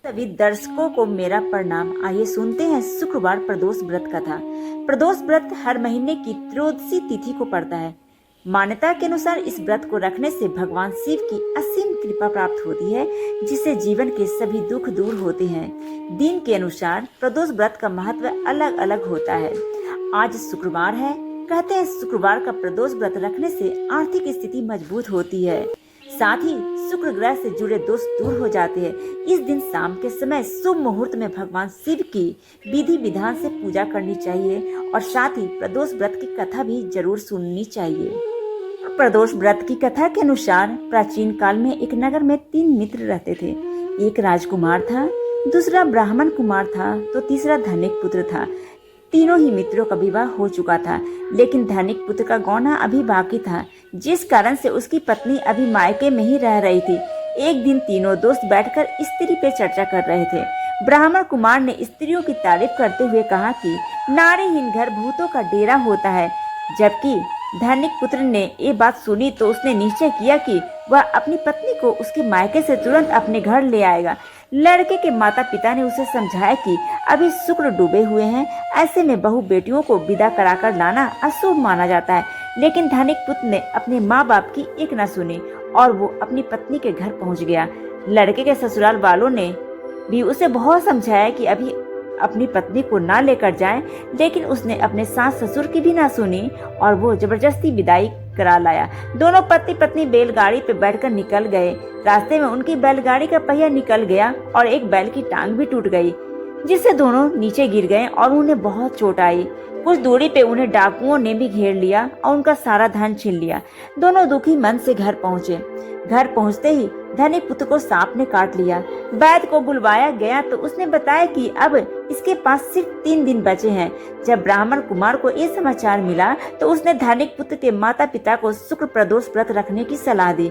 सभी दर्शकों को मेरा प्रणाम। आइए सुनते हैं शुक्रवार प्रदोष व्रत कथा। प्रदोष व्रत हर महीने की त्रयोदशी तिथि को पड़ता है। मान्यता के अनुसार इस व्रत को रखने से भगवान शिव की असीम कृपा प्राप्त होती है, जिससे जीवन के सभी दुख दूर होते हैं। दिन के अनुसार प्रदोष व्रत का महत्व अलग अलग होता है। आज शुक्रवार है। कहते हैं शुक्रवार का प्रदोष व्रत रखने से आर्थिक स्थिति मजबूत होती है, साथ ही शुक्र ग्रह से जुड़े दोष दूर हो जाते हैं। इस दिन शाम के समय शुभ मुहूर्त में भगवान शिव की विधि विधान से पूजा करनी चाहिए और साथ ही प्रदोष व्रत की कथा भी जरूर सुननी चाहिए। प्रदोष व्रत की कथा के अनुसार प्राचीन काल में एक नगर में 3 मित्र रहते थे। एक राजकुमार था, दूसरा ब्राह्मण कुमार था, तो तीसरा धनिक पुत्र था। तीनों ही मित्रों का विवाह हो चुका था, लेकिन धनिक पुत्र का गौना अभी बाकी था, जिस कारण से उसकी पत्नी अभी मायके में ही रह रही थी। एक दिन तीनों दोस्त बैठकर स्त्री पे चर्चा कर रहे थे। ब्राह्मण कुमार ने स्त्रियों की तारीफ करते हुए कहा कि नारीहीन घर भूतों का डेरा होता है, जबकि धनिक पुत्र ने ये बात सुनी तो उसने निश्चय किया कि वह अपनी पत्नी को उसके मायके से तुरंत अपने घर ले आएगा। लड़के के माता पिता ने उसे समझाया कि अभी शुक्र डूबे हुए हैं, ऐसे में बहू बेटियों को विदा कराकर लाना अशुभ माना जाता है। लेकिन धनिक पुत्र ने अपने माँ बाप की एक न सुनी और वो अपनी पत्नी के घर पहुँच गया। लड़के के ससुराल वालों ने भी उसे बहुत समझाया कि अभी अपनी पत्नी को ना लेकर जाए, लेकिन उसने अपने सास ससुर की भी ना सुनी और वो जबरदस्ती विदाई करा लाया। दोनों पति पत्नी बैलगाड़ी पे बैठकर निकल गए। रास्ते में उनकी बैलगाड़ी का पहिया निकल गया और एक बैल की टांग भी टूट गई, जिससे दोनों नीचे गिर गए और उन्हें बहुत चोट आई। कुछ दूरी पे उन्हें डाकुओं ने भी घेर लिया और उनका सारा धन छीन लिया। दोनों दुखी मन से घर पहुँचे। घर पहुँचते ही धनिक पुत्र को सांप ने काट लिया। वैद्य को बुलवाया गया तो उसने बताया कि अब इसके पास सिर्फ 3 दिन बचे हैं। जब ब्राह्मण कुमार को ये समाचार मिला तो उसने धनिक पुत्र के माता पिता को शुक्र प्रदोष व्रत रखने की सलाह दी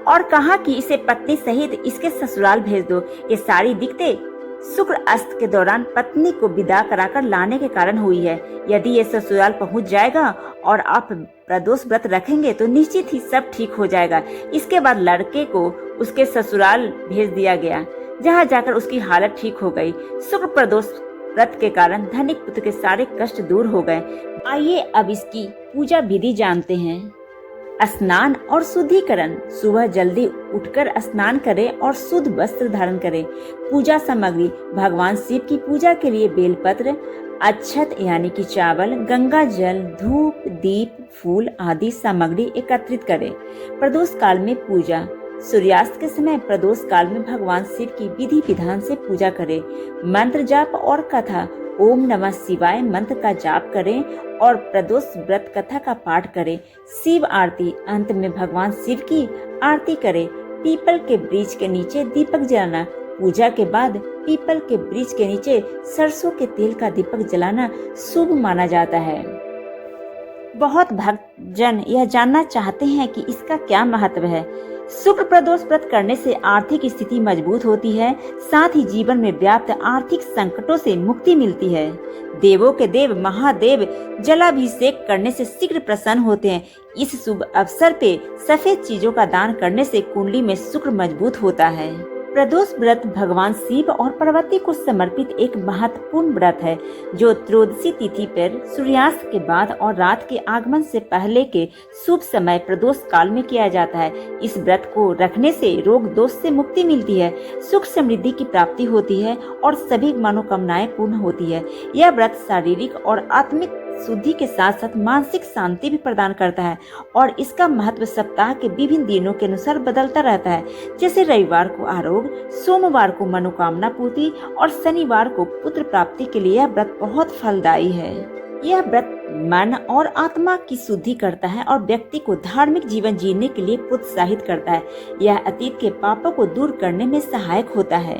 और कहा कि इसे पत्नी सहित इसके ससुराल भेज दो। ये सारी दिक्कतें शुक्र अस्त के दौरान पत्नी को विदा कराकर लाने के कारण हुई है। यदि ये ससुराल पहुंच जाएगा और आप प्रदोष व्रत रखेंगे तो निश्चित ही सब ठीक हो जाएगा। इसके बाद लड़के को उसके ससुराल भेज दिया गया, जहां जाकर उसकी हालत ठीक हो गई। शुक्र प्रदोष व्रत के कारण धनिक पुत्र के सारे कष्ट दूर हो गए। आइए अब इसकी पूजा विधि जानते हैं। स्नान और शुद्धिकरण। सुबह जल्दी उठकर स्नान करें और शुद्ध वस्त्र धारण करें। पूजा सामग्री। भगवान शिव की पूजा के लिए बेलपत्र, अक्षत यानी कि चावल, गंगा जल, धूप, दीप, फूल आदि सामग्री एकत्रित करें। प्रदोष काल में पूजा। सूर्यास्त के समय प्रदोष काल में भगवान शिव की विधि विधान से पूजा करें। मंत्र जाप और कथा। ओम नमः शिवाय मंत्र का जाप करें और प्रदोष व्रत कथा का पाठ करें। शिव आरती। अंत में भगवान शिव की आरती करें। पीपल के वृक्ष के नीचे दीपक जलाना। पूजा के बाद पीपल के वृक्ष के नीचे सरसों के तेल का दीपक जलाना शुभ माना जाता है। बहुत भक्तजन यह जानना चाहते हैं कि इसका क्या महत्व है। शुक्र प्रदोष व्रत करने से आर्थिक स्थिति मजबूत होती है, साथ ही जीवन में व्याप्त आर्थिक संकटों से मुक्ति मिलती है। देवों के देव महादेव जलाभिषेक करने से शीघ्र प्रसन्न होते हैं। इस शुभ अवसर पे सफेद चीजों का दान करने से कुंडली में शुक्र मजबूत होता है। प्रदोष व्रत भगवान शिव और पार्वती को समर्पित एक महत्वपूर्ण व्रत है, जो त्रयोदशी तिथि पर सूर्यास्त के बाद और रात के आगमन से पहले के शुभ समय प्रदोष काल में किया जाता है। इस व्रत को रखने से रोग दोष से मुक्ति मिलती है, सुख समृद्धि की प्राप्ति होती है और सभी मनोकामनाएं पूर्ण होती है। यह व्रत शारीरिक और आत्मिक शुद्धि के साथ साथ मानसिक शांति भी प्रदान करता है और इसका महत्व सप्ताह के विभिन्न दिनों के अनुसार बदलता रहता है। जैसे रविवार को आरोग्य, सोमवार को मनोकामना पूर्ति और शनिवार को पुत्र प्राप्ति के लिए यह व्रत बहुत फलदायी है। यह व्रत मन और आत्मा की शुद्धि करता है और व्यक्ति को धार्मिक जीवन जीने के लिए प्रोत्साहित करता है। यह अतीत के पापों को दूर करने में सहायक होता है।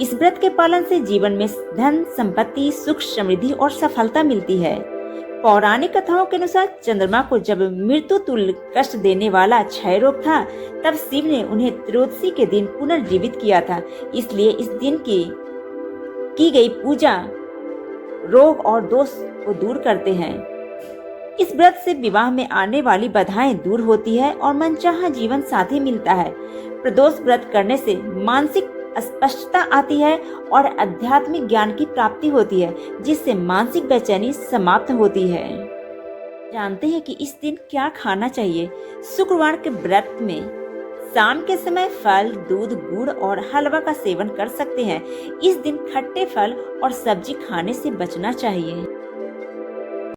इस व्रत के पालन से जीवन में धन, संपत्ति, सुख, समृद्धि और सफलता मिलती है। पौराणिक कथाओं के अनुसार चंद्रमा को जब मृत्यु तुल्य कष्ट देने वाला क्षय रोग था, तब शिव ने उन्हें त्रयोदशी के दिन पुनर्जीवित किया था। इसलिए इस दिन की गई पूजा रोग और दोष को दूर करते हैं। इस व्रत से विवाह में आने वाली बाधाएं दूर होती है और मनचाहा जीवन साथी मिलता है। प्रदोष व्रत करने से मानसिक स्पष्टता आती है और आध्यात्मिक ज्ञान की प्राप्ति होती है, जिससे मानसिक बेचैनी समाप्त होती है। जानते हैं कि इस दिन क्या खाना चाहिए? शुक्रवार के व्रत में शाम के समय फल, दूध, गुड़ और हलवा का सेवन कर सकते हैं। इस दिन खट्टे फल और सब्जी खाने से बचना चाहिए।